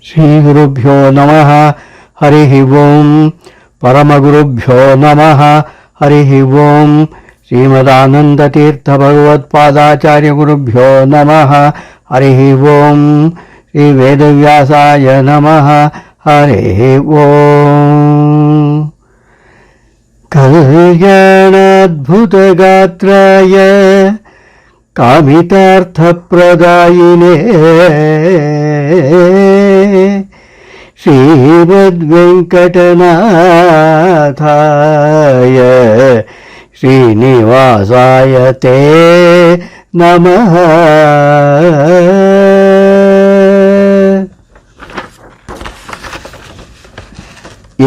ಶ್ರೀಗುರುಭ್ಯೋ ನಮಃ ಹರಿ ಓಂ. ಪರಮಗುರುಭ್ಯೋ ನಮಃ ಹರಿ ಓಂ. ಶ್ರೀಮದಾನಂದತೀರ್ಥ ಭಗವತ್ಪಾದಾಚಾರ್ಯ ಗುರುಭ್ಯೋ ನಮಃ ಹರಿ ಓಂ. ಶ್ರೀ ವೇದವ್ಯಾಸಾಯ ನಮಃ ಹರಿ ಓಂ. ಕಲ್ಯಾಣಾದ್ಭುತಗಾತ್ರಾಯ ಕಾಮಿತಾರ್ಥಪ್ರದಾಯಿನೇ ಶ್ರೀಮದ್ವೆಂಕಟನಾಥಾಯ ಶ್ರೀನಿವಾಸಾಯ ತೇ ನಮಃ.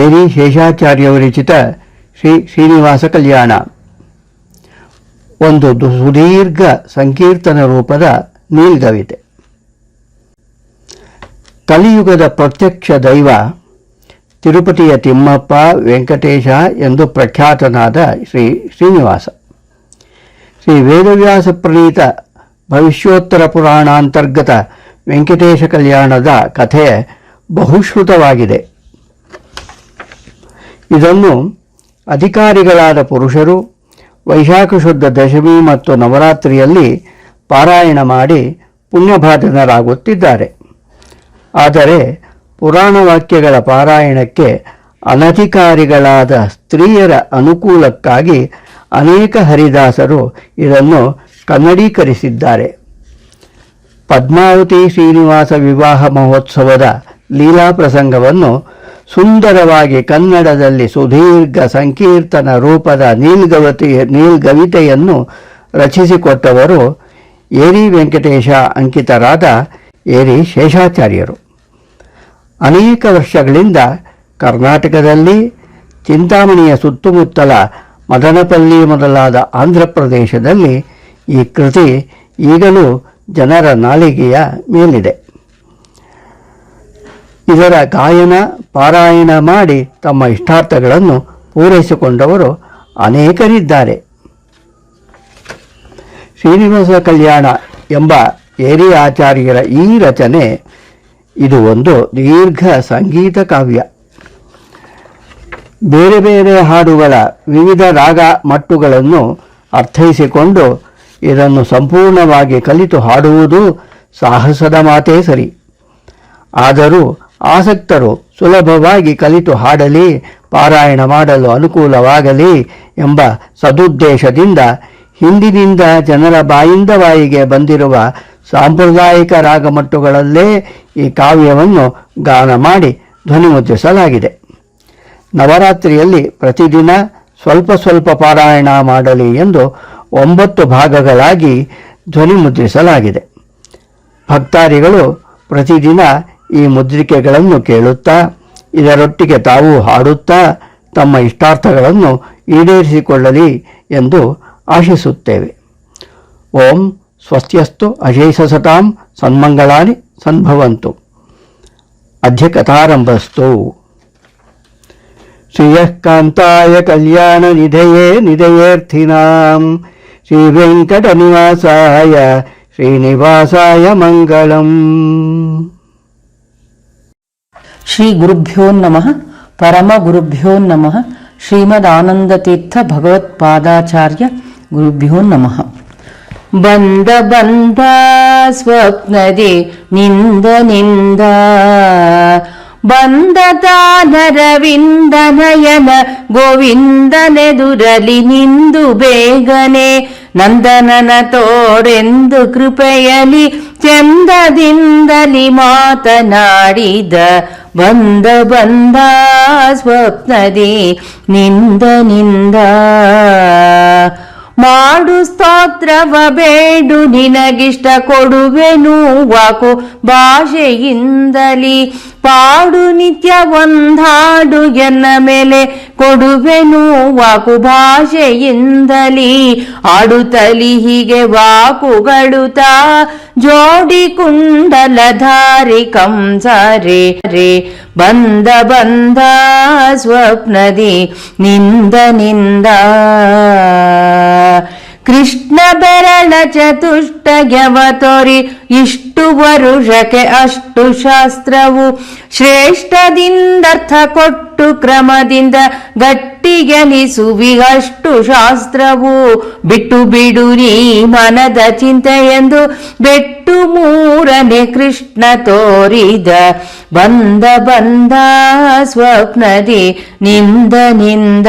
ಏರಿ ಶೇಷಾಚಾರ್ಯ ವಿರಚಿತ ಶ್ರೀ ಶ್ರೀನಿವಾಸ ಕಲ್ಯಾಣ ಒಂದು ಸುದೀರ್ಘ ಸಂಕೀರ್ತನ ರೂಪದ ನೀಲ್ಗವಿತೆ. ಕಲಿಯುಗದ ಪ್ರತ್ಯಕ್ಷ ದೈವ ತಿರುಪತಿಯ ತಿಮ್ಮಪ್ಪ ವೆಂಕಟೇಶ ಎಂದು ಪ್ರಖ್ಯಾತನಾದ ಶ್ರೀನಿವಾಸ. ಶ್ರೀ ವೇದವ್ಯಾಸ ಪ್ರಣೀತ ಭವಿಷ್ಯೋತ್ತರ ಪುರಾಣಾಂತರ್ಗತ ವೆಂಕಟೇಶ ಕಲ್ಯಾಣದ ಕಥೆ ಬಹುಶ್ರುತವಾಗಿದೆ. ಇದನ್ನು ಅಧಿಕಾರಿಗಳಾದ ಪುರುಷರು ವೈಶಾಖ ಶುದ್ಧ ದಶಮಿ ಮತ್ತು ನವರಾತ್ರಿಯಲ್ಲಿ ಪಾರಾಯಣ ಮಾಡಿ ಪುಣ್ಯಭಾಜನರಾಗುತ್ತಿದ್ದಾರೆ. ಆದರೆ ಪುರಾಣ ವಾಕ್ಯಗಳ ಪಾರಾಯಣಕ್ಕೆ ಅನಧಿಕಾರಿಗಳಾದ ಸ್ತ್ರೀಯರ ಅನುಕೂಲಕ್ಕಾಗಿ ಅನೇಕ ಹರಿದಾಸರು ಇದನ್ನು ಕನ್ನಡೀಕರಿಸಿದ್ದಾರೆ. ಪದ್ಮಾವತಿ ಶ್ರೀನಿವಾಸ ವಿವಾಹ ಮಹೋತ್ಸವದ ಲೀಲಾ ಪ್ರಸಂಗವನ್ನು ಸುಂದರವಾಗಿ ಕನ್ನಡದಲ್ಲಿ ಸುದೀರ್ಘ ಸಂಕೀರ್ತನ ರೂಪದ ನೀಲ್ಗವಿತೆಯನ್ನು ರಚಿಸಿಕೊಟ್ಟವರು ಏರಿ ವೆಂಕಟೇಶ ಅಂಕಿತರಾದ ಏರಿ ಶೇಷಾಚಾರ್ಯರು. ಅನೇಕ ವರ್ಷಗಳಿಂದ ಕರ್ನಾಟಕದಲ್ಲಿ ಚಿಂತಾಮಣಿಯ ಸುತ್ತಮುತ್ತಲ ಮದನಪಲ್ಲಿ ಮೊದಲಾದ ಆಂಧ್ರ ಪ್ರದೇಶದಲ್ಲಿ ಈ ಕೃತಿ ಈಗಲೂ ಜನರ ನಾಲಿಗೆಯ ಮೇಲಿದೆ. ಇದರ ಗಾಯನ ಪಾರಾಯಣ ಮಾಡಿ ತಮ್ಮ ಇಷ್ಟಾರ್ಥಗಳನ್ನು ಪೂರೈಸಿಕೊಂಡವರು ಅನೇಕರಿದ್ದಾರೆ. ಶ್ರೀನಿವಾಸ ಕಲ್ಯಾಣ ಎಂಬ ಏರಿ ಆಚಾರ್ಯರ ಈ ರಚನೆ ಇದು ಒಂದು ದೀರ್ಘ ಸಂಗೀತ ಕಾವ್ಯ. ಬೇರೆ ಬೇರೆ ಹಾಡುಗಳ ವಿವಿಧ ರಾಗ ಮಟ್ಟುಗಳನ್ನು ಅರ್ಥೈಸಿಕೊಂಡು ಇದನ್ನು ಸಂಪೂರ್ಣವಾಗಿ ಕಲಿತು ಹಾಡುವುದು ಸಾಹಸದ ಮಾತೇ ಸರಿ. ಆದರೂ ಆಸಕ್ತರು ಸುಲಭವಾಗಿ ಕಲಿತು ಹಾಡಲಿ, ಪಾರಾಯಣ ಮಾಡಲು ಅನುಕೂಲವಾಗಲಿ ಎಂಬ ಸದುದ್ದೇಶದಿಂದ ಹಿಂದಿನಿಂದ ಜನರ ಬಾಯಿಂದ ಬಾಯಿಗೆ ಬಂದಿರುವ ಸಾಂಪ್ರದಾಯಿಕ ರಾಗಮಟ್ಟುಗಳಲ್ಲೇ ಈ ಕಾವ್ಯವನ್ನು ಗಾನ ಮಾಡಿ ಧ್ವನಿಮುದ್ರಿಸಲಾಗಿದೆ. ನವರಾತ್ರಿಯಲ್ಲಿ ಪ್ರತಿದಿನ ಸ್ವಲ್ಪ ಸ್ವಲ್ಪ ಪಾರಾಯಣ ಮಾಡಲಿ ಎಂದು 9 ಭಾಗಗಳಾಗಿ ಧ್ವನಿಮುದ್ರಿಸಲಾಗಿದೆ. ಭಕ್ತಾದಿಗಳು ಪ್ರತಿದಿನ ಈ ಮುದ್ರಿಕೆಗಳನ್ನು ಕೇಳುತ್ತಾ ಇದರೊಟ್ಟಿಗೆ ತಾವು ಹಾಡುತ್ತಾ ತಮ್ಮ ಇಷ್ಟಾರ್ಥಗಳನ್ನು ಈಡೇರಿಸಿಕೊಳ್ಳಲಿ ಎಂದು ಆಶಿಸುತ್ತೇವೆ. ಓಂ ಸ್ವಸ್ತ್ಯಸ್ತು ಅಶೇಷಸತಾಂ ಸನ್ಮಂಗಳಾನಿ ಸಂಭವಂತು. ಅದ್ಯ ಕಥಾರಂಭಸ್ತು. ಶ್ರಿಯಃ ಕಾಂತಾಯ ಕಲ್ಯಾಣ ನಿಧಯೇ ನಿಧಯೇರ್ಥಿನಾಂ ಶ್ರೀ ವೆಂಕಟ ನಿವಾಸಾಯ ಶ್ರೀನಿವಾಸಾಯ ಮಂಗಳಂ. ಶ್ರೀ ಗುರುಭ್ಯೋ ನಮಃ ಪರಮ ಗುರುಭ್ಯೋ ನಮಃ ಶ್ರೀಮದಾನಂದತೀರ್ಥ ಭಗವತ್ಪಾದಾಚಾರ್ಯ ಗುರುಭ್ಯೋ ನಮಃ. ಬಂದ ಬಂದ ಸ್ವಪ್ನದಿ ನಿಂದ ಬಂದ ತಾನರವಿಂದ ನಯನ ಗೋವಿಂದನೆದುರಲಿ ನಿಂದು ಬೇಗನೆ ನಂದನನ ತೋಡೆಂದು ಕೃಪೆಯಲಿ ಚಂದದಿಂದಲಿ ಮಾತನಾಡಿದ ಬಂದ ಬಂದ ಸ್ವಪ್ನದಿ ನಿಂದ ಮಾಡು ಸ್ತೋತ್ರವ ಬೇಡು ನಿನಗಿಷ್ಟ ಕೊಡುವೆನು ವಾಕು ಭಾಷೆಯಿಂದಲಿ ಪಾಡು ನಿತ್ಯ ಒಂದಾಡು ಎನ್ನ ಮೇಲೆ ಕೊಡುವೆನು ವಾಕು ಭಾಷೆಯಿಂದಲಿ ಆಡುತ್ತಲಿ ಹೀಗೆ ವಾಕುಗಳುತ ಜೋಡಿ ಕುಂಡಲಧಾರಿ ಕಂಸರೆ ಬಂದ ಬಂದ ಸ್ವಪ್ನದಿ ನಿಂದ ಕೃಷ್ಣ ಬೆರಳ ಚತುಷ್ಟಯವ ತೋರಿ ಇಷ್ಟು ವರುಷಕ್ಕೆ ಅಷ್ಟು ಶಾಸ್ತ್ರವು ಶ್ರೇಷ್ಠದಿಂದರ್ಥ ಕೊಟ್ಟು ಕ್ರಮದಿಂದ ಗಟ್ಟಿಗೆನಿಸುವಿ ಅಷ್ಟು ಶಾಸ್ತ್ರವು ಬಿಟ್ಟು ಬಿಡು ನೀ ಮನದ ಚಿಂತೆ ಎಂದು ಬೆಟ್ಟು ಮೂರನೇ ಕೃಷ್ಣ ತೋರಿದ ಬಂದ ಬಂದ ಸ್ವಪ್ನದಿ ನಿಂದ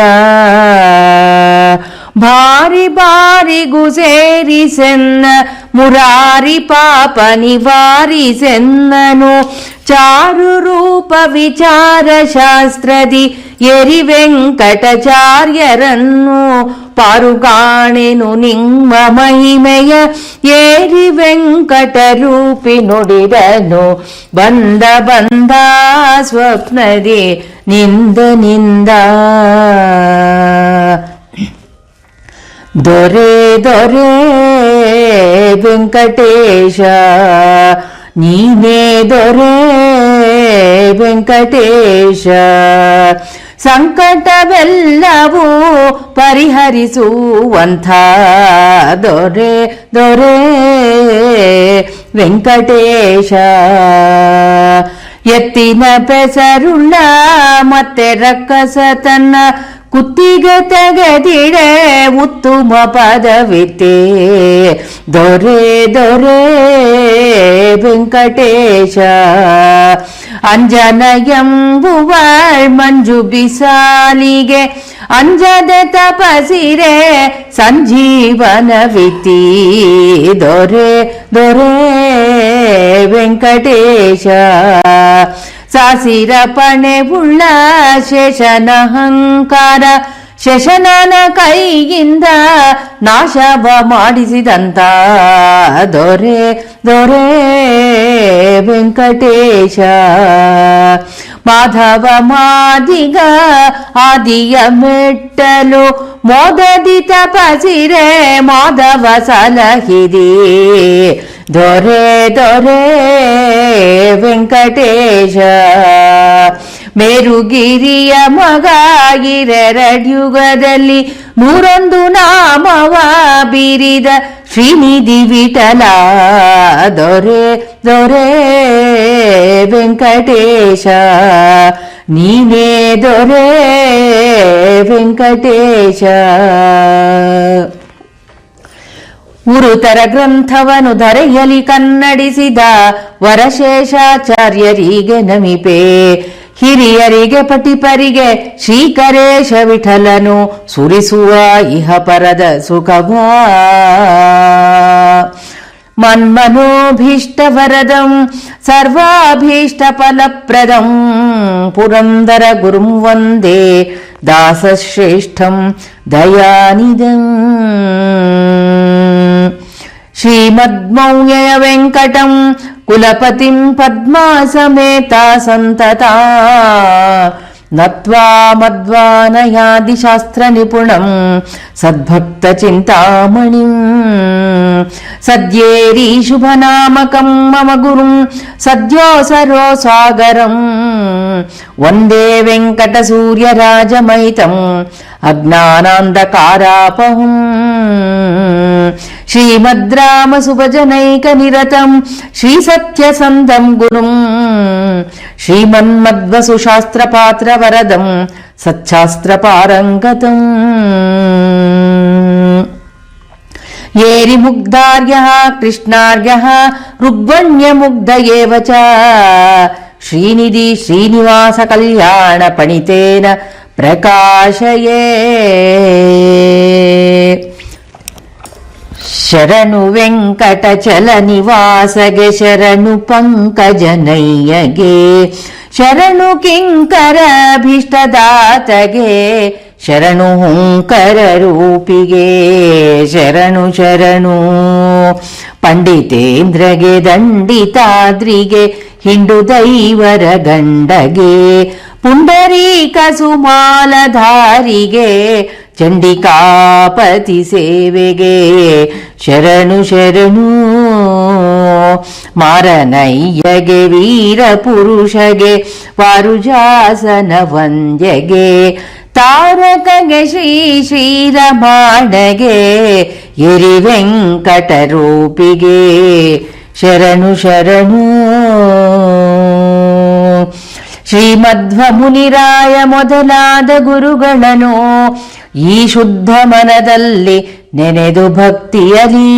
ಭಾರಿ ಬಾರಿಗೂ ಸೇರಿಸೆನ್ನ ಮುರಾರಿ ಪಾಪ ನಿವಾರಿಸೆನ್ನನು ಚಾರು ರೂಪ ವಿಚಾರ ಶಾಸ್ತ್ರದಿ ಎರಿ ವೆಂಕಟಾಚಾರ್ಯರನ್ನು ಪಾರುಗಾಣೆನು ನಿಮ್ಮ ಮಹಿಮೆಯ ಏರಿ ವೆಂಕಟ ರೂಪಿ ನುಡಿದನು ಬಂದ ಬಂದ ಸ್ವಪ್ನದಿ ನಿಂದ ದೊರೆ ದೊರೆ ವೆಂಕಟೇಶ ನೀನೇ ದೊರೆ ವೆಂಕಟೇಶ ಸಂಕಟವೆಲ್ಲವೂ ಪರಿಹರಿಸುವಂಥ ದೊರೆ ದೊರೆ ವೆಂಕಟೇಶ ಎತ್ತಿನ ಪೆಸರುಳ್ಳ ಮತ್ತೆ ರಕ್ಕಸ ತನ್ನ ಕುತ್ತಿಗೆ ತೆಗೆದಿಡೆ ಉತ್ತಮ ಪದವಿತೆ ದೊರೆ ದೊರೆ ವೆಂಕಟೇಶ ಅಂಜನ ಎಂಬುವ ಮಂಜು ಬಿಸಾಲಿಗೆ ಅಂಜದೆ ತಪಸಿರೆ ಸಂಜೀವನವಿತಿ ದೊರೆ ದೊರೆ ವೆಂಕಟೇಶ ಸಾಸಿರ ಪಣೆ ಉಳ್ಳ ಶೇಷನ ಅಹಂಕಾರ ಶಶನನ ಕೈಯಿಂದ ನಾಶವ ಮಾಡಿಸಿದಂತ ದೊರೆ ದೊರೆ ವೆಂಕಟೇಶ ಮಾಧವ ಮಾದಿಗ ಆದಿಯ ಮೆಟ್ಟಲು ಮೋದದಿ ತಪಸಿರೆ ಮಾಧವ ಸಲಹಿರಿ ದೊರೆ ದೊರೆ ವೆಂಕಟೇಶ ಮೇರುಗಿರಿಯ ಮಗ ಯುಗದಲ್ಲಿ 101 ನಾಮವ ಬೀರಿದ ಶ್ರೀನಿಧಿ ವಿಠಲ ದೊರೆ ದೊರೆ ವೆಂಕಟೇಶ ನೀನೇ ದೊರೆ ವೆಂಕಟೇಶ ಗುರುತರ ಗ್ರಂಥವನು ಧರೆಯಲಿ ಕನ್ನಡಿಸಿದ ವರಶೇಷಾಚಾರ್ಯರಿಗೆ ನಮಿಪೆ ಹಿರಿಯರಿಗೆ ಪಟಿಪರಿಗೆ ಶ್ರೀಕರೇಶ ವಿಠಲನು ಸುರಿಸುವ ಇಹ ಪರದ ಸುಖವ ಮನ್ಮನೋಭೀಷ್ಟವರದಂ ಸರ್ವಾಭೀಷ್ಟ ಫಲಪ್ರದಂ ಪುರಂದರ ಗುರುಂ ವಂದೇ ದಾಸಶ್ರೇಷ್ಠಂ ದಯಾನಿಧಂ ಶ್ರೀಮದ್ಮೌಲ್ಯ ವೆಂಕಟಂ ಕುಲಪತಿಂ ಪದ್ಮಾ ಸಮೇತ ಸಂತತಾ ನತ್ವಾ ಮಧ್ವಾನಯಾದಿ ಶಾಸ್ತ್ರ ನಿಪುಣಂ ಸದ್ಭಕ್ತ ಚಿಂತಾಮಣಿಂ ಸದ್ಯೇರಿ ಶುಭನಾಮಕಂ ಮಮ ಗುರುಂ ಸದ್ಯೋಸರೋ ಸಾಗರಂ ವಂದೇ ವೆಂಕಟ ಸೂರ್ಯ ರಾಜಮೈತಂ ಅಜ್ಞಾನಾಂಧಕಾರಾಪಹಂ ಶ್ರೀಮದ್ರಾಮ ಸುಭಜನೈಕ ನಿರತಂ ಶ್ರೀ ಸತ್ಯಸಂಧಂ ಗುರುಂ ಶ್ರೀಮನ್ಮಧ್ವಸು ಶಾಸ್ತ್ರ ಪಾತ್ರ ವರದಂ ಸಚ್ಚಾಸ್ತ್ರ ಪಾರಂಗತಂ ಏರಿ ಮುಗ್ಧಾರ್ಯಃ ಕೃಷ್ಣಾರ್ಯಃ ರುಗ್ವಣ್ಯ ಮುಗ್ಧ ಏವ ಚ ಶ್ರೀನಿಧಿ ಶ್ರೀನಿವಾಸ ಕಲ್ಯಾಣ ಪಣಿತೇನ ಪ್ರಕಾಶಯೇ ಶರಣು ವೆಂಕಟಚಲ ನಿವಾಸಗೆ ಶರಣು ಪಂಕಜನಯ್ಯಗೆ ಶರಣು ಕಿಂಕರಾಭೀಷ್ಟದಾತಗೆ ಶರಣು ಹುಂಕರ ರೂಪಿಗೆ ಶರಣು ಶರಣು ಪಂಡಿತೇಂದ್ರಗೆ ದಂಡಿತಾದ್ರಿಗೆ ಹಿಂಡು ದೈವರ ಗಂಡಗೆ ಪುಂಡರೀಕ ಸುಮಾಲಧಾರಿಗೆ ಚಂಡಿಕಾಪತಿ ಸೇವೆಗೆ ಶರಣು ಶರಣು ಮಾರನಯ್ಯಗೆ ವೀರ ಪುರುಷಗೆ ವಾರುಜಾಸನ ವಂದ್ಯಗೆ ತಾರಕಗೆ ಶ್ರೀ ಶ್ರೀರಮಾಣಗೆ ಎರಿ ವೆಂಕಟ ರೂಪಿಗೆ ಶರಣು ಶರಣು. ಶ್ರೀಮಧ್ವ ಮುನಿರಾಯ ಮೊದಲಾದ ಗುರುಗಳನ್ನು ಈ ಶುದ್ಧ ಮನದಲ್ಲಿ ನೆನೆದು ಭಕ್ತಿಯಲಿ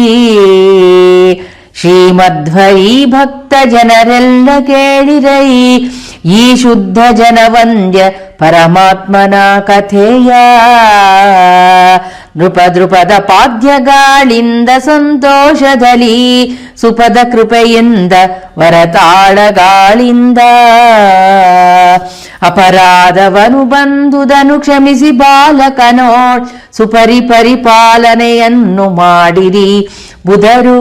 ಶ್ರೀಮಧ್ವ ಈ ಭಕ್ತ ಜನರೆಲ್ಲ ಕೇಳಿರೈ ಈ ಶುದ್ಧ ಜನವಂದ್ಯ ಪರಮಾತ್ಮನ ಕಥೆಯ. ನೃಪದ ಪಾದ್ಯಗಳಿಂದ ಸಂತೋಷದಲ್ಲಿ ಸುಪದ ಕೃಪೆಯಿಂದ ವರತಾಳಗಳಿಂದ ಅಪರಾಧವನು ಬಂದುದನು ಕ್ಷಮಿಸಿ ಬಾಲಕನೋ ಪರಿಪಾಲನೆಯನ್ನು ಮಾಡಿರಿ ಬುಧರು.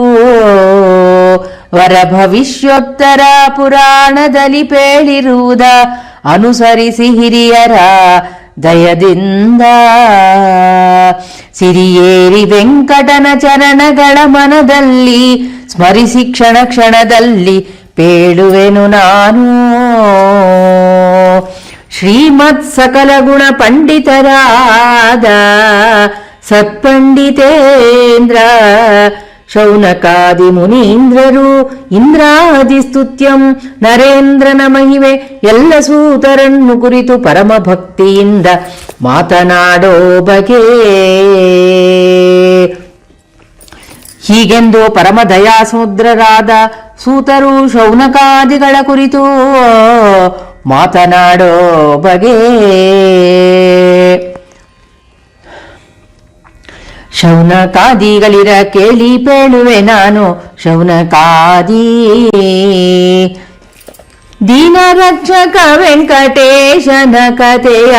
ವರ ಭವಿಷ್ಯೋತ್ತರ ಪುರಾಣದಲ್ಲಿ ಪೇಳಿರುವುದ ಅನುಸರಿಸಿ ಹಿರಿಯರ ದಯದಿಂದ ಸಿರಿಯೇರಿ ವೆಂಕಟನ ಚರಣಗಳ ಮನದಲ್ಲಿ ಸ್ಮರಿಸಿ ಕ್ಷಣ ಕ್ಷಣದಲ್ಲಿ ಪೇಳುವೆನು ನಾನು. ಶ್ರೀಮತ್ ಸಕಲ ಗುಣ ಪಂಡಿತರಾದ ಸತ್ಪಂಡಿತೇಂದ್ರ ಶೌನಕಾದಿ ಮುನೀಂದ್ರರು ಇಂದ್ರಾದಿ ಸ್ತುತ್ಯಂ ನರೇಂದ್ರನ ಮಹಿಮೆ ಎಲ್ಲ ಸೂತರನ್ನು ಕುರಿತು ಪರಮ ಭಕ್ತಿಯಿಂದ ಮಾತನಾಡೋ ಬಗೆ. ಹೀಗೆಂದು ಪರಮ ದಯಾಸಮುದ್ರರಾದ ಸೂತರು ಶೌನಕಾದಿಗಳ ಕುರಿತು ಮಾತನಾಡೋ ಬಗೆ. ಶೌನಕಾದಿಗಳಿರ ಕೇಳಿ ಪೇಳುವೆ ನಾನು ಶೌನಕಾದಿ. ದೀನ ರಕ್ಷಕ ವೆಂಕಟೇಶನ ಕಥೆಯ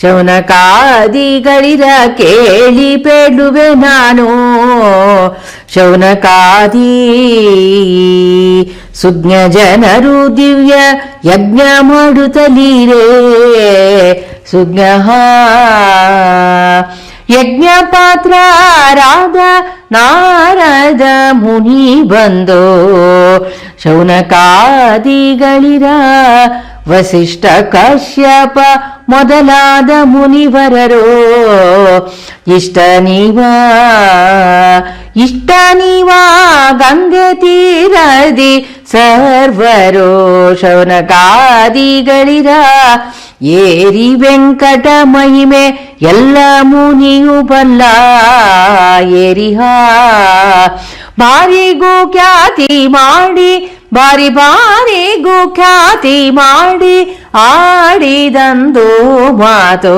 ಶೌನಕಾದಿಗಳಿರ ಕೇಳಿ ಪೇಳುವೆ ನಾನು ಶೌನಕಾದಿ. ಸುಜ್ಞ ಜನರು ದಿವ್ಯ ಯಜ್ಞ ಮಾಡುತ್ತಲೀರೇ ಸುಜ್ಞ ಯಜ್ಞ ಪಾತ್ರರಾದ ನಾರದ ಮುನಿ ಬಂದು ಶೌನಕಾದಿಗಳಿರ ವಸಿಷ್ಠ ಕಶ್ಯಪ ಮೊದಲಾದ ಮುನಿವರರು ಇಷ್ಟ ನೀವಾ ಗಂಗೆ ತೀರದಿ ಸರ್ವರು ಶೌನಕಾದಿಗಳಿರ ಏರಿ ವೆಂಕಟ ಮಹಿಮೆ ಎಲ್ಲ ಮುನಿಯು ಬಲ್ಲ ಏರಿಹ ಬಾರಿಗೂ ಖ್ಯಾತಿ ಮಾಡಿ ಬಾರಿಗೂ ಖ್ಯಾತಿ ಮಾಡಿ ಆಡಿದಂದು ಮಾತು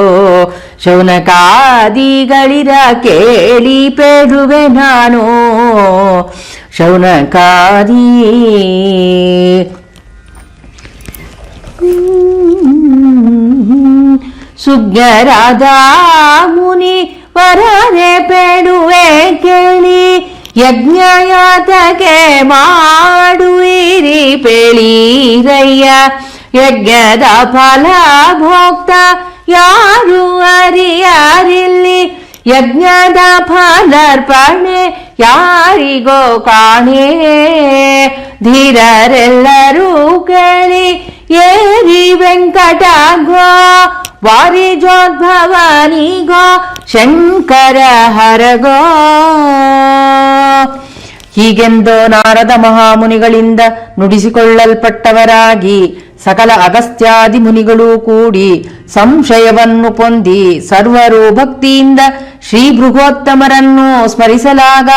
ಶೌನಕಾದಿಗಳಿರ ಕೇಳಿ ಪೇಳುವೆ ನಾನು ಶೌನಕಾದಿ. ಸುಜ್ಞರಾದ ಮುನಿ ವರನೆ ಪೇಳುವೆ ಕೇಳಿ ಯಜ್ಞಯಾತಕೆ ಮಾಡುವಿರಿ ಪೇಳಿರಯ್ಯ. ಯಜ್ಞದ ಫಲ ಭೋಕ್ತ ಯಾರು ಅರಿಯಾರಿಲ್ಲಿ ಯಜ್ಞದ ಫಲಾರ್ಪಣೆ ಯಾರಿಗೋ ಕಾಣೆ. ಧೀರರೆಲ್ಲರೂ ಕೇಳಿ ಏರಿ ವೆಂಕಟಗೋ ವಾರಿಜೋದ್ಭವನಿಗೋ ಶಂಕರ ಹರಗೋ. ಹೀಗೆಂದು ನಾರದ ಮಹಾಮುನಿಗಳಿಂದ ನುಡಿಸಿಕೊಳ್ಳಲ್ಪಟ್ಟವರಾಗಿ ಸಕಲ ಅಗಸ್ತ್ಯಾದಿ ಮುನಿಗಳೂ ಕೂಡಿ ಸಂಶಯವನ್ನು ಪೊಂದಿ ಸರ್ವರು ಭಕ್ತಿಯಿಂದ ಶ್ರೀ ಭೃಗೋತ್ತಮರನ್ನು ಸ್ಮರಿಸಲಾಗ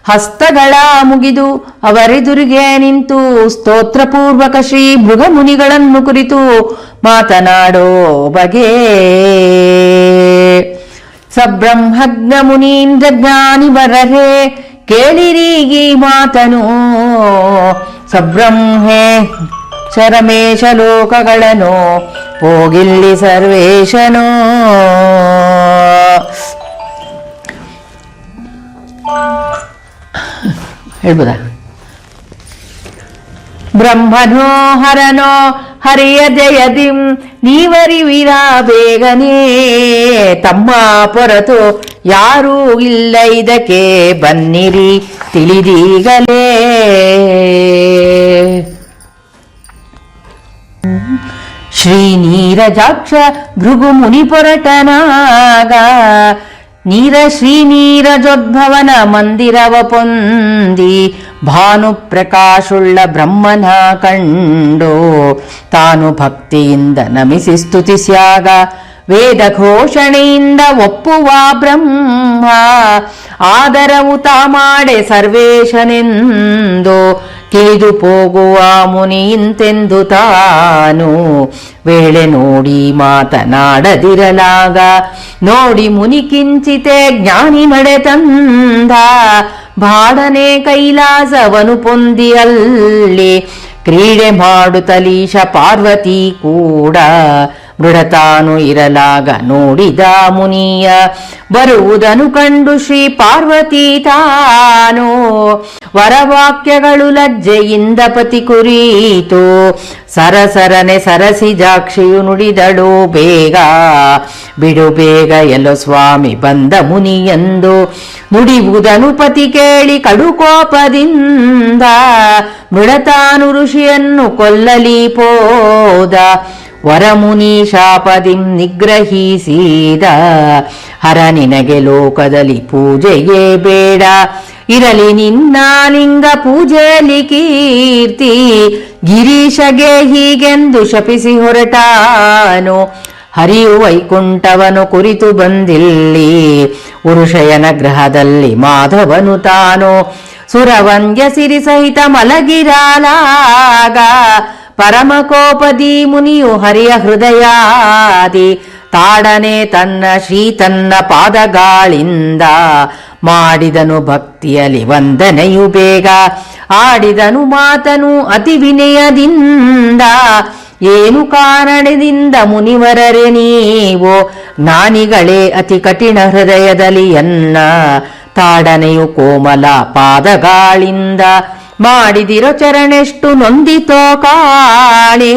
ಹಸ್ತಗಳ ಮುಗಿದು ಅವರೆದುರಿಗೆ ನಿಂತು ಸ್ತೋತ್ರಪೂರ್ವಕ ಶ್ರೀ ಭೃಗಮುನಿಗಳನ್ನು ಕುರಿತು ಮಾತನಾಡೋ ಬಗೆ. ಸಬ್ರಹ್ಮಜ್ಞ ಮುನೀಂದ್ರ ಜ್ಞಾನಿ ವರರೇ ಕೇಳಿರೀಗಿ ಮಾತನು ಸಬ್ರಹ್ಮೇ ಶರಮೇಶ ಲೋಕಗಳನ್ನು ಹೋಗಿಲ್ಲಿ ಸರ್ವೇಶನೋ. ಹೇಳ್ಬೋದಾ? ಬ್ರಹ್ಮನೋ ಹರನೋ ಹರಿಯ ಜಯದಿಂ ನೀವರಿವಿರ ಬೇಗನೆ ತಮ್ಮ ಪೊರತು ಯಾರೂ ಇಲ್ಲ ಇದಕ್ಕೆ ಬನ್ನಿರಿ ತಿಳಿದೀಗಲೇ. ಶ್ರೀನೀರಜಾಕ್ಷ ಭೃಗು ಮುನಿ ಪೊರಟನಾಗ ಶ್ರೀನೀರಜೋದ್ಭವನ ಮಂದಿರವ ಪೊಂದಿ ಭಾನು ಪ್ರಕಾಶುಳ್ಳ ಬ್ರಹ್ಮನ ಕಂಡು ತಾನು ಭಕ್ತಿಯಿಂದ ನಮಿಸಿ ಸ್ತುತಿಸ್ಯಾಗ ವೇದ ಘೋಷಣೆಯಿಂದ ಒಪ್ಪುವ ಬ್ರಹ್ಮ ಆದರವು ತಾ ಮಾಡೆ ಸರ್ವೇಶನೆಂದು ತಿಳಿದು ಹೋಗುವ ಮುನಿಯಿಂತೆಂದು ತಾನು ವೇಳೆ ನೋಡಿ ಮಾತನಾಡದಿರಲಾಗ ನೋಡಿ ಮುನಿ ಕಿಂಚಿತೆ ಜ್ಞಾನಿ ನಡೆ ತಂದ ಬಾಡನೆ ಕೈಲಾಸವನು ಪೊಂದಿಯಲ್ಲಿ ಕ್ರೀಡೆ ಮಾಡುತ್ತಲೀಶ ಪಾರ್ವತಿ ಕೂಡ ಮೃಡತಾನು ಇರಲಾಗ ನೋಡಿದ ಮುನಿಯ ಬರುವುದನು ಕಂಡು ಶ್ರೀ ಪಾರ್ವತಿ ತಾನು ವರವಾಕ್ಯಗಳು ಲಜ್ಜೆಯಿಂದ ಪತಿ ಕುರಿತು ಸರಸರನೆ ಸರಸಿಜಾಕ್ಷಿಯು ನುಡಿದಳು ಬೇಗ ಬಿಡು ಬೇಗ ಎಲ್ಲೋ ಸ್ವಾಮಿ ಬಂದ ಮುನಿಯಂದು ನುಡಿಯುವುದನು ಪತಿ ಕೇಳಿ ಕಡುಕೋಪದಿಂದ ಮೃಡತಾನು ಋಷಿಯನ್ನು ಕೊಲ್ಲಲಿ ಪೋದ ವರಮುನಿ ಶಾಪದಿಂ ನಿಗ್ರಹಿಸಿದ ಹರ ನಿನಗೆ ಲೋಕದಲ್ಲಿ ಪೂಜೆಯೇ ಬೇಡ ಇರಲಿ ನಿನ್ನ ಲಿಂಗ ಪೂಜೆಯಲ್ಲಿ ಕೀರ್ತಿ ಗಿರೀಶಗೆ ಹೀಗೆಂದು ಶಪಿಸಿ ಹೊರಟಾನು ಹರಿಯು ವೈಕುಂಠವನು ಕುರಿತು ಬಂದಿಲ್ಲಿ ಉರುಷಯನ ಗ್ರಹದಲ್ಲಿ ಮಾಧವನು ತಾನು ಸುರವಂದ್ಯ ಸಿರಿ ಸಹಿತ ಮಲಗಿರಾಲಾಗ ಪರಮಕೋಪದಿ ಮುನಿಯು ಹರಿಯ ಹೃದಯಾದಿ ತಾಡನೆ ತನ್ನ ಪಾದಗಾಳಿಂದ ಮಾಡಿದನು ಭಕ್ತಿಯಲ್ಲಿ ವಂದನೆಯು ಬೇಗ ಆಡಿದನು ಮಾತನು ಅತಿ ವಿನಯದಿಂದ ಏನು ಕಾರಣದಿಂದ ಮುನಿವರರೆ ನೀವು ಜ್ಞಾನಿಗಳೇ ಅತಿ ಕಠಿಣ ಹೃದಯದಲ್ಲಿ ಎನ್ನ ತಾಡನೆಯು ಕೋಮಲ ಪಾದಗಾಳಿಂದ ಮಾಡಿದಿರೋ ಚರಣೆಷ್ಟು ನೊಂದಿತೋ ಕಾಣೆ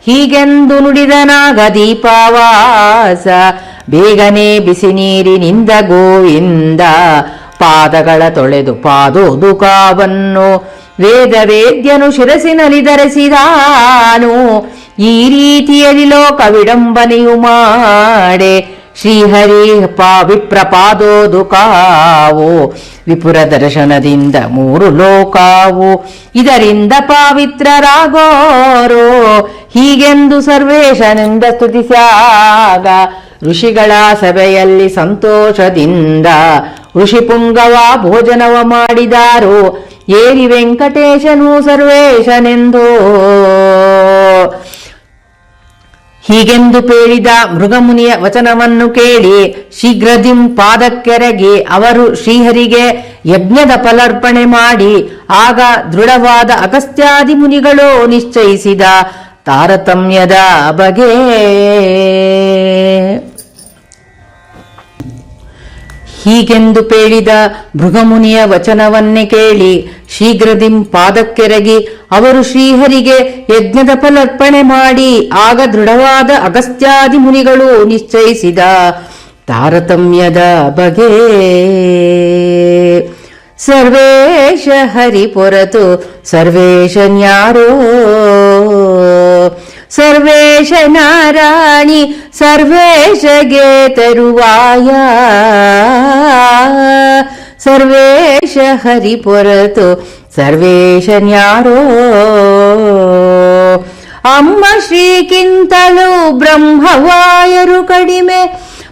ಹೀಗೆಂದು ನುಡಿದನಾಗ ದೀಪವಾಸ ಬೇಗನೆ ಬಿಸಿ ನೀರಿನಿಂದ ಗೋವಿಂದ ಪಾದಗಳ ತೊಳೆದು ಪಾದೋದುಕಾವನ್ನು ವೇದ್ಯನು ಶಿರಸಿನಲ್ಲಿ ಧರಿಸಿದಾನು ಈ ರೀತಿಯಲ್ಲಿ ಲೋಕ ವಿಡಂಬನೆಯು ಮಾಡೆ ಶ್ರೀಹರಿ ವಿಪ್ರಪಾದೋದುಕಾವು ವಿಪುರ ದರ್ಶನದಿಂದ 3 ಲೋಕಾವು ಇದರಿಂದ ಪಾವಿತ್ರರಾಗೋರೋ ಹೀಗೆಂದು ಸರ್ವೇಶನೆಂದ ಸ್ತುತಿಸ್ಯಾಗ ಋಷಿಗಳ ಸಭೆಯಲ್ಲಿ ಸಂತೋಷದಿಂದ ಋಷಿಪುಂಗವ ಭೋಜನವ ಮಾಡಿದಾರೋ ಏರಿ ವೆಂಕಟೇಶನು ಸರ್ವೇಶನೆಂದೋ ಹೀಗೆಂದು ಪೇಳಿದ ಮೃಗಮುನಿಯ ವಚನವನ್ನು ಕೇಳಿ ಶೀಘ್ರದಿಂ ಪಾದಕ್ಕೆರಗಿ ಅವರು ಶ್ರೀಹರಿಗೆ ಯಜ್ಞದ ಫಲಾರ್ಪಣೆ ಮಾಡಿ ಆಗ ದೃಢವಾದ ಅಗಸ್ತ್ಯಾದಿ ಮುನಿಗಳು ನಿಶ್ಚಯಿಸಿದ ತಾರತಮ್ಯದ ಬಗೆ ಹೀಗೆಂದು ಪೇಳಿದ ಭೃಗಮುನಿಯ ವಚನವನ್ನೇ ಕೇಳಿ ಶೀಘ್ರದಿಂ ಪಾದಕ್ಕೆರಗಿ ಅವರು ಶ್ರೀಹರಿಗೆ ಯಜ್ಞದ ಫಲಾರ್ಪಣೆ ಮಾಡಿ ಆಗ ದೃಢವಾದ ಅಗಸ್ತ್ಯಾದಿ ಮುನಿಗಳು ನಿಶ್ಚಯಿಸಿದ ತಾರತಮ್ಯದ ಬಗೆ ಸರ್ವೇಶ ಹರಿ ಪೊರತು ಸರ್ವೇಶನ್ಯಾರೋ ಸರ್ವೇಶ ನಾರಾಣಿ ಸರ್ವೇಶಗೆ ತರುವಾಯ ಸರ್ವೇಶ ಹರಿ ಪೊರತು ಸರ್ವೇಶನ್ಯಾರೋ ಅಮ್ಮ ಶ್ರೀಗಿಂತಲೂ ಬ್ರಹ್ಮವಾಯರು ಕಡಿಮೆ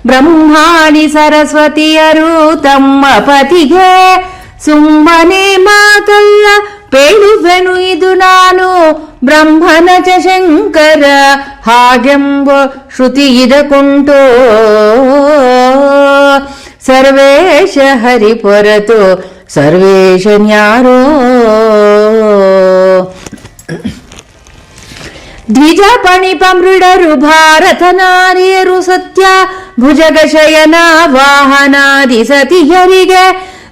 ಬ್ರಹ್ಮಾಣಿ ಸರಸ್ವತಿಯರು ತಮ್ಮ ಪತಿಗೆ ಸುಮ್ಮನೆ ಮಾತಲ್ಲ ಪೇಳುವೆನು ಇದು ನಾನು ಬ್ರಹ್ಮನ ಚ ಶಂಕರ ಹಾಗೆಂಬ ಶ್ರುತಿ ಇದಕ್ಕುಂಟು ಸರ್ವೇಶ ಹರಿ ಪೊರತು ಸರ್ವೇಶನ್ಯಾರೋ ದ್ವಿಜ ಪಣಿಪ ಮೃಡರು ಭಾರತ ನಾರಿಯರು ಸತ್ಯ ಭುಜಗ ಶಯನ ವಾಹನಾದಿ ಸತಿಯರಿಗೆ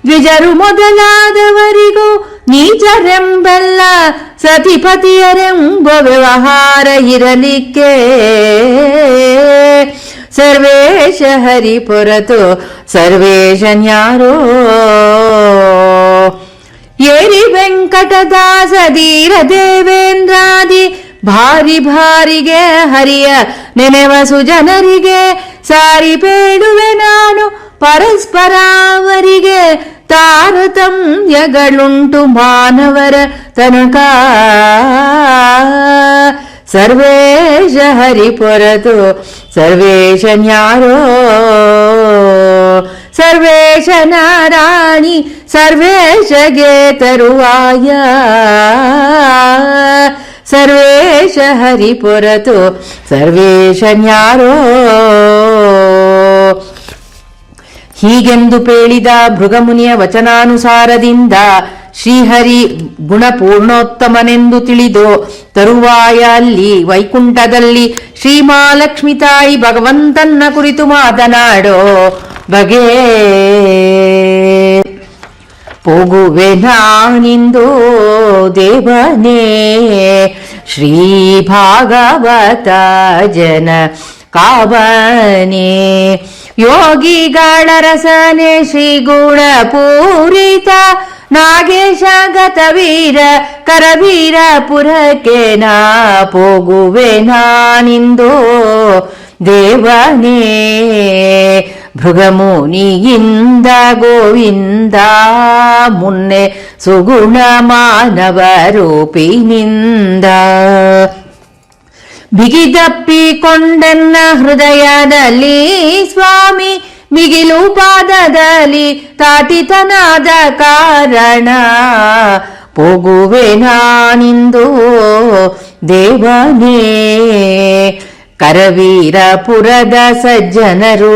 ದ್ವಿಜರು ಮೊದಲಾದವರಿಗೂ ನೀಚರೆಂಬೆಲ್ಲ ಸತಿಪತಿಯರೆಂಬ ವ್ಯವಹಾರ ಇರಲಿಕ್ಕೆ ಸರ್ವೇಶ ಹರಿ ಪೊರತು ಸರ್ವೇಶನ್ಯಾರೋ ಏರಿ ವೆಂಕಟದಾಸ ಧೀರ ದೇವೇಂದ್ರಾದಿ ಭಾರಿ ಭಾರಿಗೆ ಹರಿಯ ನೆನೆವ ಸುಜನರಿಗೆ ಸಾರಿ ಬೇಡುವೆ ನಾನು ಪರಸ್ಪರ ಅವರಿಗೆ ತಾರತಮ್ಯಗಳುಂಟು ಮಾನವರ ತನಕ ಸರ್ವೇಶ ಹರಿಪೊರತು ಸರ್ವೇಶನ್ಯಾರೋ ಸರ್ವೇಶ ನಾರಾಣಿ ಸರ್ವೇಶಗೆ ತರುವಾಯ ಸರ್ವೇಶ ಹರಿಪೊರತು ಸರ್ವೇಶನ್ಯಾರೋ ಹೀಗೆಂದು ಪೇಳಿದ ಭೃಗಮುನಿಯ ವಚನಾನುಸಾರದಿಂದ ಶ್ರೀಹರಿ ಗುಣಪೂರ್ಣೋತ್ತಮನೆಂದು ತಿಳಿದು ತರುವಾಯ ಅಲ್ಲಿ ವೈಕುಂಠದಲ್ಲಿ ಶ್ರೀಮಹಾಲಕ್ಷ್ಮಿ ತಾಯಿ ಭಗವಂತನ ಕುರಿತು ಮಾತನಾಡೋ ಬಗೆ ಹೋಗುವೆ ನಾನಿಂದು ದೇವನೇ ಶ್ರೀ ಭಾಗವತ ಜನ ಕಾವನೆ ಯೋಗಿಗಳ ರಸನೆ ಶ್ರೀ ಗುಣ ಪೂರಿತ ನಾಗೇಶ ಗತವೀರ ಕರವೀರ ಪುರಕ್ಕೆ ನಾ ಹೋಗುವೆ ನಾನಿಂದು ದೇವನೇ ಭೃಗಮುನಿಯಿಂದ ಗೋವಿಂದ ಮುನ್ನೆ ಸುಗುಣ ಮಾನವ ರೂಪಿನಿಂದ ಬಿಗಿದಪ್ಪಿಕೊಂಡನ್ನ ಹೃದಯದಲ್ಲಿ ಸ್ವಾಮಿ ಮಿಗಿಲು ಪಾದದಲ್ಲಿ ತಾಟಿತನಾದ ಕಾರಣ ಹೋಗುವೆ ನಾನಿಂದು ದೇವನೇ ಕರವೀರಪುರದ ಸಜ್ಜನರು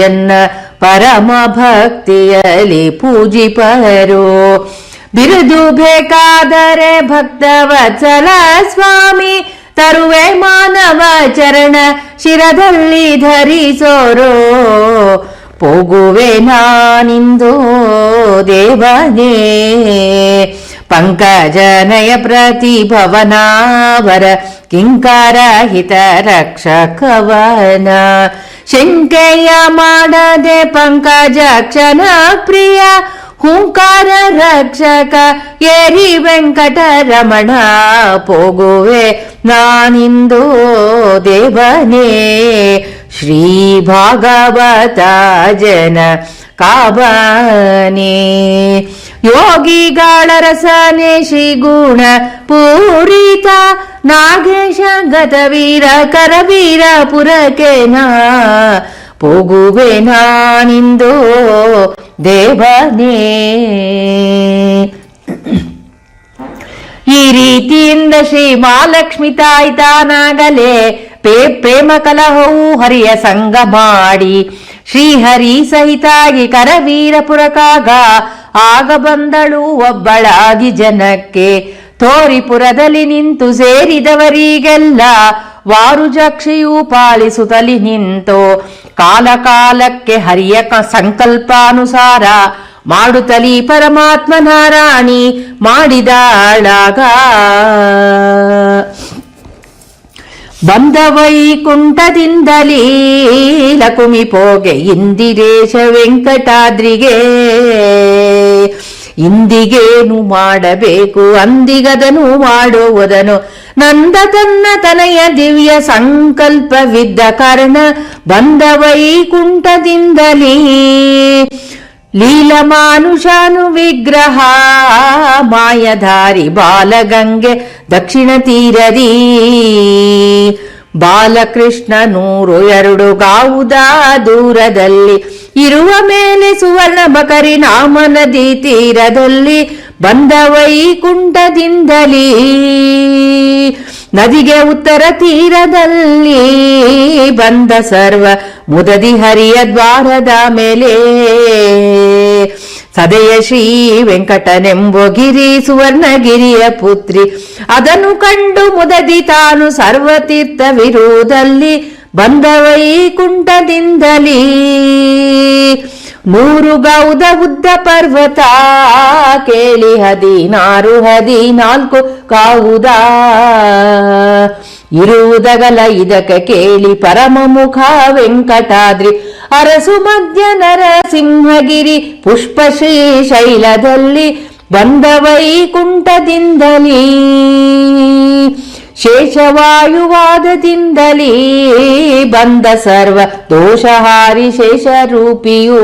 ಎನ್ನ ಪರಮ ಭಕ್ತಿಯಲ್ಲಿ ಪೂಜಿಪರು ಬಿರುದು ಬೇಕಾದರೆ ಭಕ್ತವತ್ಸಲ ಸ್ವಾಮಿ ತರುವೆ ಮಾನವ ಚರಣ ಶಿರದಲ್ಲಿ ಧರಿಸೋರೋ ಹೋಗುವೆ ನಾನಿಂದು ದೇವನೇ ಪಂಕಜನಯ ಪ್ರತಿಭವನಾವರ ಕಿಂಕಾರ ಹಿತ ರಕ್ಷಕವನ ಶಂಕೆಯ ಮಾಡದೆ ಪಂಕಜಕ್ಷಣ ಪ್ರಿಯ ಹೂಂಕಾರ ರಕ್ಷಕ ಏರಿ ವೆಂಕಟರಮಣ ಹೋಗುವೆ ನಾನಿಂದು ದೇವನೇ ಶ್ರೀ ಭಾಗವತ ಜನ ಕಾವನೆ ಯೋಗಿಗಳ ರಸನೆ ಶ್ರೀ ಗುಣ ಪೂರಿತ ನಾಗೇಶ ಗತವೀರ ಕರವೀರ ಪುರಕ್ಕೆ ನಾ ಹೋಗುವೆ ನಾನಿಂದು ದೇವನೇ ಈ ರೀತಿಯಿಂದ ಶ್ರೀ ಮಹಾಲಕ್ಷ್ಮಿ ತಾಯಿ ತಾನಾಗಲೇ ಪ್ರೇಮ ಕಲಹವು ಹರಿಯ ಸಂಗ ಮಾಡಿ ಶ್ರೀಹರಿ ಸಹಿತಾಗಿ ಕರವೀರಪುರಕ್ಕಾಗ ಆಗ ಬಂದಳು ಒಬ್ಬಳಾಗಿ ಜನಕ್ಕೆ ತೋರಿಪುರದಲ್ಲಿ ನಿಂತು ಸೇರಿದವರಿಗೆಲ್ಲ ವಾರುಜಕ್ಷಿಯು ಪಾಲಿಸುತ್ತಲಿ ನಿಂತು ಕಾಲ ಕಾಲಕ್ಕೆ ಹರಿಯ ಸಂಕಲ್ಪಾನುಸಾರ ಮಾಡುತ್ತಲಿ ಪರಮಾತ್ಮ ನಾರಾಣಿ ಮಾಡಿದಾಳಾಗ ಬಂದ ವೈಕುಂಠದಿಂದಲೀ ಲಕುಮಿ ಪೋಗೆ ಇಂದಿರೇಶ ವೆಂಕಟಾದ್ರಿಗೆ ಇಂದಿಗೇನು ಮಾಡಬೇಕು ಅಂದಿಗದನು ಮಾಡುವುದನು ನಂದ ತನ್ನ ತನಯ ದಿವ್ಯ ಸಂಕಲ್ಪವಿದ್ದ ಕಾರಣ ಬಂದ ವೈಕುಂಠದಿಂದಲೀ ಲೀಲ ಮಾನುಷಾನು ವಿಗ್ರಹ ಮಾಯಧಾರಿ ಬಾಲಗಂಗೆ ದಕ್ಷಿಣ ತೀರದಿ ಬಾಲಕೃಷ್ಣ 102 ಗಾವುದ ದೂರದಲ್ಲಿ ಇರುವ ಮೇಲೆ ಸುವರ್ಣ ಬಕರಿ ನಾಮ ನದಿ ತೀರದಲ್ಲಿ ಬಂದ ವೈಕುಂಠದಿಂದಲೀ ನದಿಗೆ ಉತ್ತರ ತೀರದಲ್ಲಿ ಬಂದ ಸರ್ವ ಮುದದಿ ಹರಿಯ ದ್ವಾರದ ಮೇಲೆ ಸದಯ ಶ್ರೀ ವೆಂಕಟನೆಂಬೋ ಗಿರಿ ಸುವರ್ಣಗಿರಿಯ ಪುತ್ರಿ ಅದನ್ನು ಕಂಡು ಮುದದಿ ತಾನು ಸರ್ವತೀರ್ಥವಿರುವುದಲ್ಲಿ ಬಂದ ವೈಕುಂಠದಿಂದಲೀ 100 ಗೌದ ಉದ್ದ ಪರ್ವತ ಕೇಳಿ 14 ಕಾವುದ ಇರುವುದಗಲ ಇದಕ್ಕೆ ಕೇಳಿ ಪರಮ ಮುಖ ವೆಂಕಟಾದ್ರಿ ಅರಸು ಮಧ್ಯ ನರಸಿಂಹಗಿರಿ ಪುಷ್ಪ ಶ್ರೀ ಶೈಲದಲ್ಲಿ ಬಂದ ವೈಕುಂಠದಿಂದಲೀ ಶೇಷವಾಯುವಾದದಿಂದಲೇ ಬಂದ ಸರ್ವ ದೋಷಹಾರಿ ಶೇಷರೂಪಿಯೂ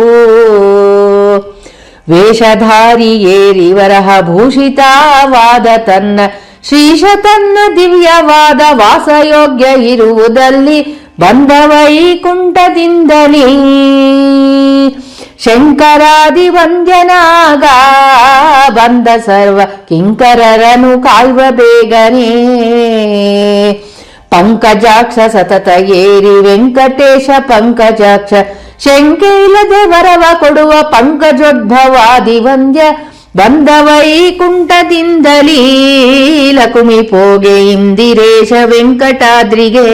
ವೇಷಧಾರಿ ಏರಿ ವರಹ ಭೂಷಿತವಾದ ತನ್ನ ಶ್ರೀಶ ತನ್ನ ದಿವ್ಯವಾದ ವಾಸಯೋಗ್ಯ ಇರುವುದಲ್ಲಿ ಬಂದ ವೈಕುಂಠದಿಂದಲೇ ಶಂಕರಾದಿ ವಂದ್ಯನಾಗ ಬಂದ ಸರ್ವ ಕಿಂಕರರನು ಕಾಯುವ ಬೇಗನೆ ಪಂಕಜಾಕ್ಷ ಸತತ ಏರಿ ವೆಂಕಟೇಶ ಪಂಕಜಾಕ್ಷ ಶಂಕೆ ಇಲ್ಲದೆ ವರವ ಕೊಡುವ ಪಂಕಜೋದ್ಭವಾದಿ ವಂದ್ಯ ಬಂದ ವೈಕುಂಠದಿಂದಲೀ ಲಕುಮಿ ಪೋಗೆ ಇಂದಿರೇಶ ವೆಂಕಟಾದ್ರಿಗೆ.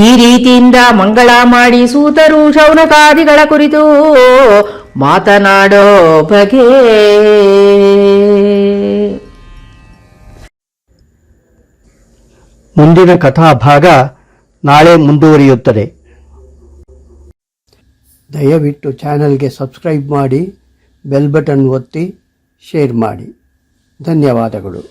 ಈ ರೀತಿಯಿಂದ ಮಂಗಳ ಮಾಡಿ ಸೂತರು ಶೌನಕಾದಿಗಳ ಕುರಿತು ಮಾತನಾಡೋ ಬಗೆ. ಮುಂದಿನ ಕಥಾಭಾಗ ನಾಳೆ ಮುಂದುವರಿಯುತ್ತದೆ. ದಯವಿಟ್ಟು ಚಾನೆಲ್ಗೆ ಸಬ್ಸ್ಕ್ರೈಬ್ ಮಾಡಿ, ಬೆಲ್ ಬಟನ್ ಒತ್ತಿ, ಶೇರ್ ಮಾಡಿ. ಧನ್ಯವಾದಗಳು.